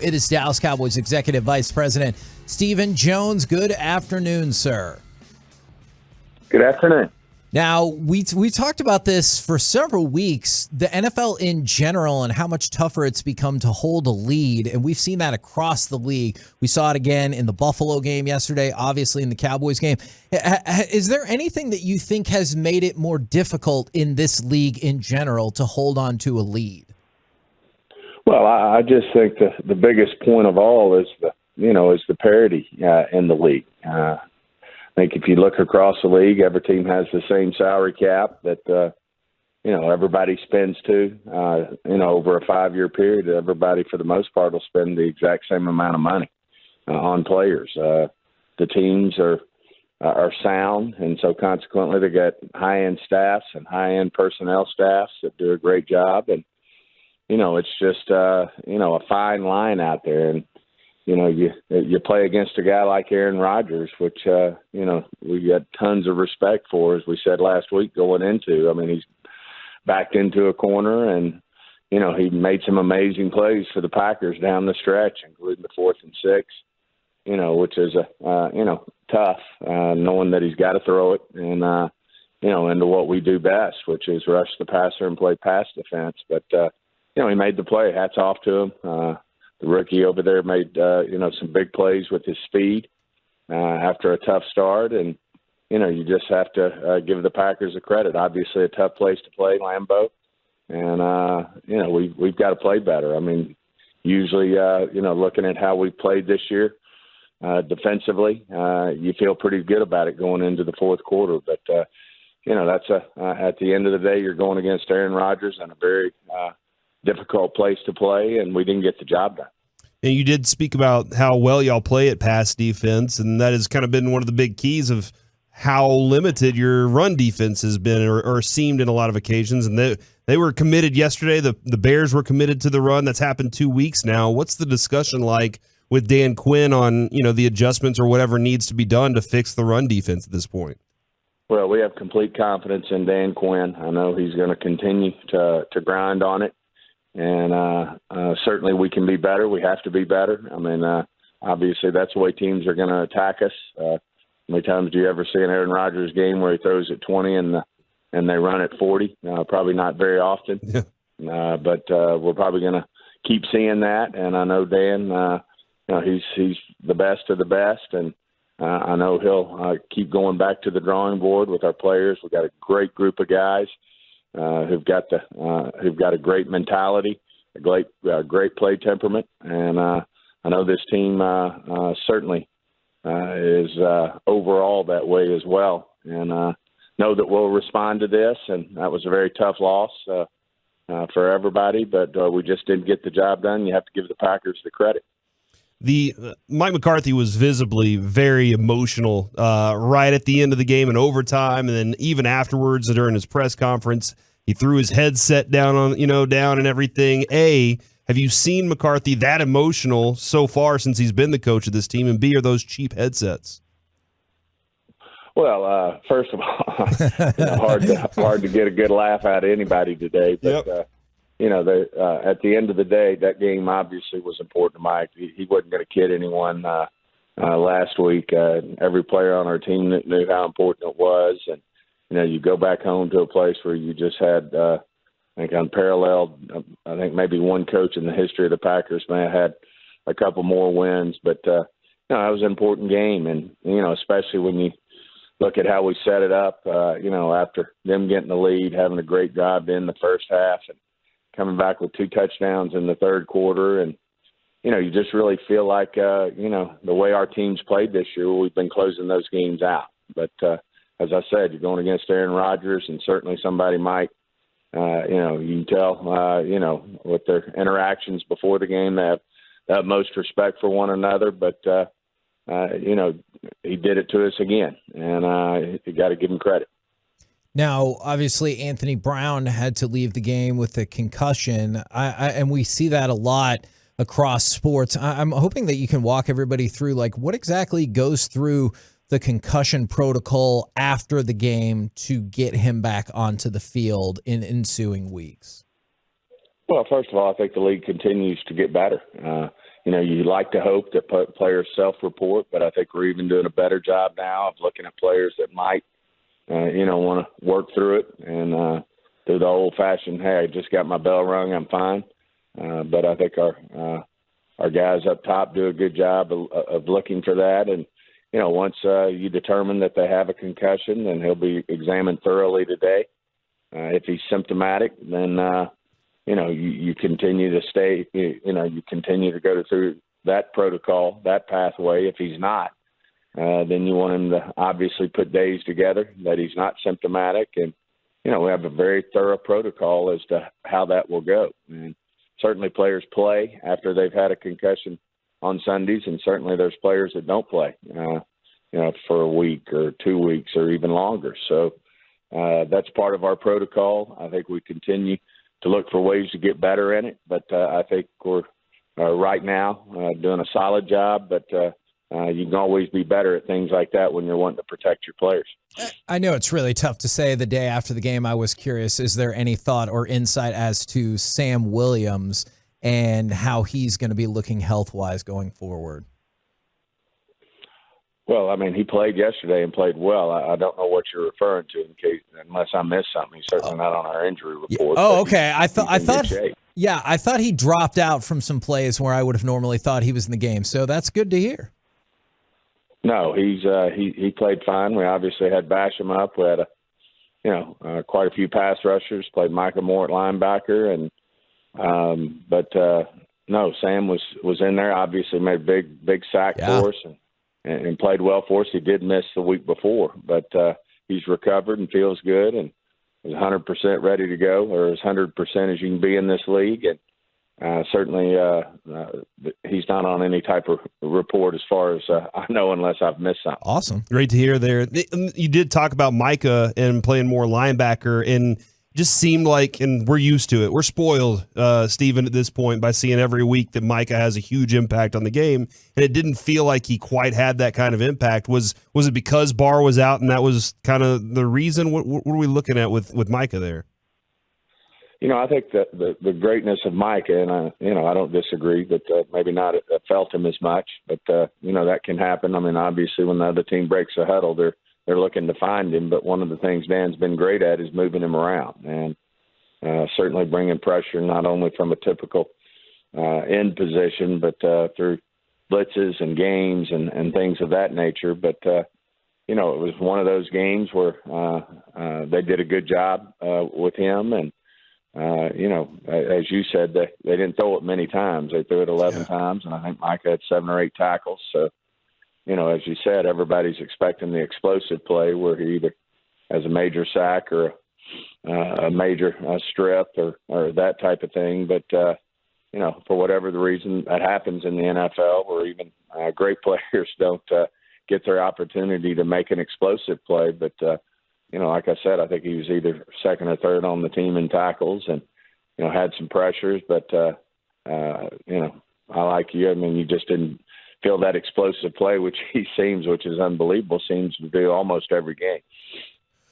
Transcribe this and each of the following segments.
It is Dallas Cowboys Executive Vice President Stephen Jones. Good afternoon, sir. Good afternoon. Now, we talked about this for several weeks, the NFL in general and how much tougher it's become to hold a lead, and we've seen that across the league. We saw it again in the Buffalo game yesterday, obviously in the Cowboys game. Is there anything that you think has made it more difficult in this league in general to hold on to a lead? Well, I just think the biggest point of all is the parity in the league. I think if you look across the league, every team has the same salary cap that everybody spends to. Over a 5-year period, everybody for the most part will spend the exact same amount of money on players. The teams are sound, and so consequently they got high-end staffs and high-end personnel staffs that do a great job. And it's just, a fine line out there. And, you play against a guy like Aaron Rodgers, which, we got tons of respect for, as we said last week going into. I mean, he's backed into a corner and, he made some amazing plays for the Packers down the stretch, including the 4th and 6, which is, tough, knowing that he's got to throw it and, into what we do best, which is rush the passer and play pass defense. But, he made the play. Hats off to him. The rookie over there made, some big plays with his speed after a tough start. And, you just have to give the Packers the credit. Obviously a tough place to play, Lambeau. And, we've got to play better. I mean, usually, looking at how we played this year defensively, you feel pretty good about it going into the fourth quarter. But, that's at the end of the day, you're going against Aaron Rodgers and a very difficult place to play, and we didn't get the job done. And you did speak about how well y'all play at pass defense, and that has kind of been one of the big keys of how limited your run defense has been or seemed in a lot of occasions. And they were committed yesterday. The Bears were committed to the run. That's happened 2 weeks now. What's the discussion like with Dan Quinn on, the adjustments or whatever needs to be done to fix the run defense at this point? Well, we have complete confidence in Dan Quinn. I know he's going to continue to grind on it. And certainly we can be better. We have to be better. I mean, obviously that's the way teams are going to attack us. How many times do you ever see an Aaron Rodgers game where he throws at 20 and they run at 40? Probably not very often. Yeah. But we're probably going to keep seeing that. And I know Dan, he's the best of the best. And I know he'll keep going back to the drawing board with our players. We've got a great group of guys. Who've got a great mentality, a great play temperament, and I know this team certainly is overall that way as well. And know that we'll respond to this. And that was a very tough loss for everybody, but we just didn't get the job done. You have to give the Packers the credit. Mike McCarthy was visibly very emotional right at the end of the game in overtime, and then even afterwards during his press conference, he threw his headset down and everything. A, have you seen McCarthy that emotional so far since he's been the coach of this team? And B, are those cheap headsets? Well, first of all, hard to get a good laugh out of anybody today, but. Yep. At the end of the day, that game obviously was important to Mike. He wasn't going to kid anyone last week. Every player on our team knew how important it was. And, you go back home to a place where you just had, I think, unparalleled, I think maybe one coach in the history of the Packers may have had a couple more wins. But, that was an important game. And, especially when you look at how we set it up, after them getting the lead, having a great drive in the first half, and coming back with 2 touchdowns in the third quarter. And, you just really feel like, the way our team's played this year, we've been closing those games out. But as I said, you're going against Aaron Rodgers and certainly somebody Mike, you can tell, with their interactions before the game, they have the utmost respect for one another. But, he did it to us again, and you got to give him credit. Now, obviously, Anthony Brown had to leave the game with a concussion, and we see that a lot across sports. I'm hoping that you can walk everybody through, what exactly goes through the concussion protocol after the game to get him back onto the field in ensuing weeks. Well, first of all, I think the league continues to get better. you like to hope that players self-report, but I think we're even doing a better job now of looking at players that might, want to work through it and do the old-fashioned, hey, I just got my bell rung, I'm fine. But I think our guys up top do a good job of looking for that. And, once you determine that they have a concussion, then he'll be examined thoroughly today. If he's symptomatic, then you continue to stay, you continue to go through that protocol, that pathway. If he's not, then you want him to obviously put days together that he's not symptomatic. And, we have a very thorough protocol as to how that will go. And certainly players play after they've had a concussion on Sundays, and certainly there's players that don't play, for a week or 2 weeks or even longer. So that's part of our protocol. I think we continue to look for ways to get better in it, but I think we're right now doing a solid job, but you can always be better at things like that when you're wanting to protect your players. I know it's really tough to say the day after the game. I was curious, is there any thought or insight as to Sam Williams and how he's going to be looking health-wise going forward? Well, I mean, he played yesterday and played well. I don't know what you're referring to, unless I missed something. He's certainly not on our injury report. Oh, okay. I thought he dropped out from some plays where I would have normally thought he was in the game. So that's good to hear. No, he played fine. We obviously had Basham up. We had quite a few pass rushers. Played Micah Moore at linebacker, and no, Sam was in there. Obviously made a big sack for us and played well for us. He did miss the week before, but he's recovered and feels good and is 100% ready to go, or as 100% as you can be in this league. And certainly he's not on any type of report as far as I know, unless I've missed something. Awesome. Great to hear there. You did talk about Micah and playing more linebacker, and just seemed like, and we're used to it. We're spoiled, Stephen, at this point by seeing every week that Micah has a huge impact on the game, and it didn't feel like he quite had that kind of impact. Was it because Barr was out and that was kind of the reason? What are we looking at with Micah there? I think that the greatness of Micah, and I don't disagree, but maybe not felt him as much, but that can happen. I mean, obviously when the other team breaks a huddle, they're looking to find him, but one of the things Dan's been great at is moving him around and certainly bringing pressure, not only from a typical end position, but through blitzes and games and things of that nature. But, it was one of those games where they did a good job with him. And, as you said, they didn't throw it many times. They threw it 11 times, and I think Micah had 7 or 8 tackles. So, as you said, everybody's expecting the explosive play where he either has a major sack or a major strip or that type of thing. But, for whatever the reason, that happens in the NFL, where even great players don't get their opportunity to make an explosive play. But, like I said, I think he was either second or third on the team in tackles and, had some pressures. But, I like you. I mean, you just didn't feel that explosive play, which is unbelievable, seems to do almost every game.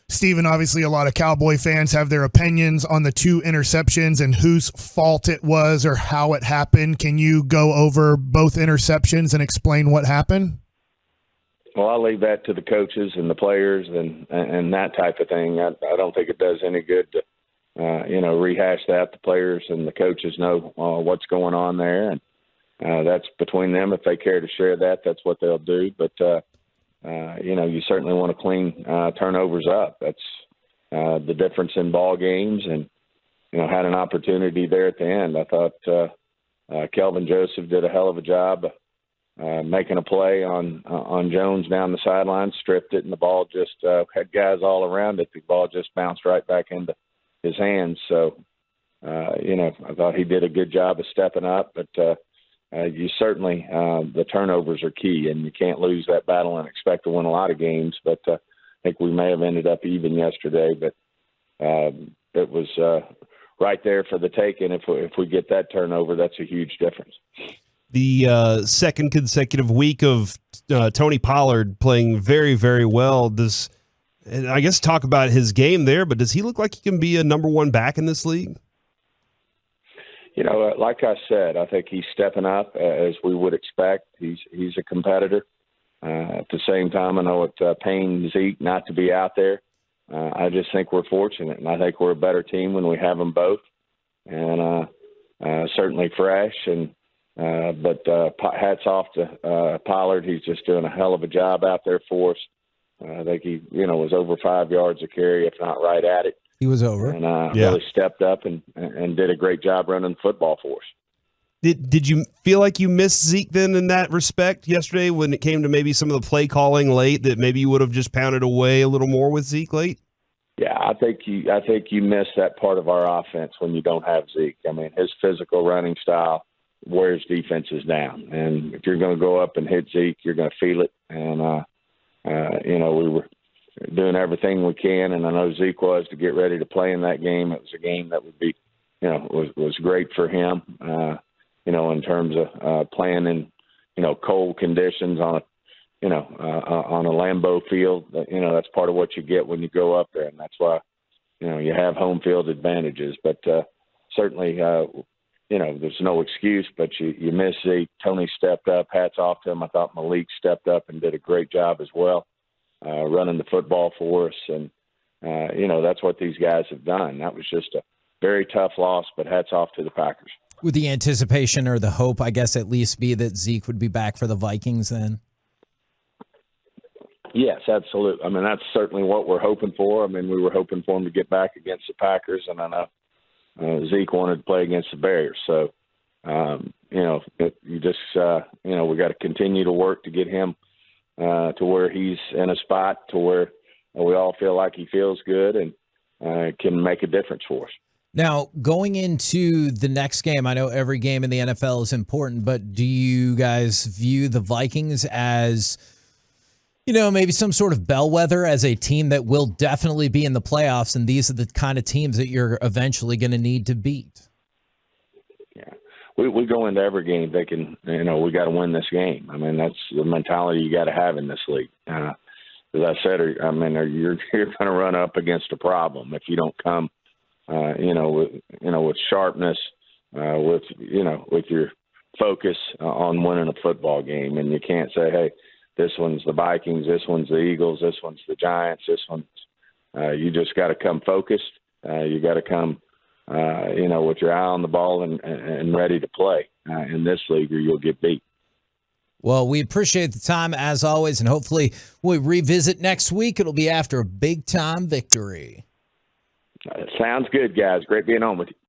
Stephen, obviously a lot of Cowboy fans have their opinions on the 2 interceptions and whose fault it was or how it happened. Can you go over both interceptions and explain what happened? Well, I'll leave that to the coaches and the players and that type of thing. I don't think it does any good to, rehash that. The players and the coaches know what's going on there, and that's between them. If they care to share that, that's what they'll do. But, you certainly want to clean turnovers up. That's the difference in ball games, and, had an opportunity there at the end. I thought Kelvin Joseph did a hell of a job making a play on Jones down the sideline, stripped it, and the ball just had guys all around it. The ball just bounced right back into his hands. So, I thought he did a good job of stepping up, but you certainly the turnovers are key, and you can't lose that battle and expect to win a lot of games. But I think we may have ended up even yesterday, but it was right there for the taking. If we get that turnover, that's a huge difference. The second consecutive week of Tony Pollard playing very, very well. And I guess talk about his game there, but does he look like he can be a number 1 back in this league? Like I said, I think he's stepping up as we would expect. He's a competitor. At the same time, I know it pains Zeke not to be out there. I just think we're fortunate, and I think we're a better team when we have them both. And certainly fresh, but hats off to Pollard. He's just doing a hell of a job out there for us. I think he, was over 5 yards a carry, if not right at it. He was over. And really stepped up and did a great job running the football for us. Did you feel like you missed Zeke then in that respect yesterday when it came to maybe some of the play calling late, that maybe you would have just pounded away a little more with Zeke late? Yeah, I think you miss that part of our offense when you don't have Zeke. I mean, his physical running style wears defenses down, and if you're going to go up and hit Zeke, you're going to feel it. And we were doing everything we can, and I know Zeke was, to get ready to play in that game. It was a game that would be, was great for him. In terms of playing in, cold conditions on a Lambeau field. That's part of what you get when you go up there, and that's why, you have home field advantages. But certainly, there's no excuse, but you miss Zeke. Tony stepped up. Hats off to him. I thought Malik stepped up and did a great job as well, running the football for us. And, that's what these guys have done. That was just a very tough loss, but hats off to the Packers. Would the anticipation or the hope, I guess, at least be that Zeke would be back for the Vikings then? Yes, absolutely. I mean, that's certainly what we're hoping for. I mean, we were hoping for him to get back against the Packers, and I know Zeke wanted to play against the Bears. So, we got to continue to work to get him to where he's in a spot to where we all feel like he feels good and can make a difference for us. Now, going into the next game, I know every game in the NFL is important, but do you guys view the Vikings as, maybe some sort of bellwether, as a team that will definitely be in the playoffs, and these are the kind of teams that you're eventually going to need to beat? Yeah, we go into every game thinking, we got to win this game. I mean, that's the mentality you got to have in this league. As I said, you're going to run up against a problem if you don't come with sharpness, with your focus on winning a football game. And you can't say, hey, this one's the Vikings, this one's the Eagles, this one's the Giants, this one's, you just got to come focused. You got to come, with your eye on the ball and ready to play in this league, or you'll get beat. Well, we appreciate the time as always, and hopefully we'll revisit next week. It'll be after a big time victory. Sounds good, guys. Great being on with you.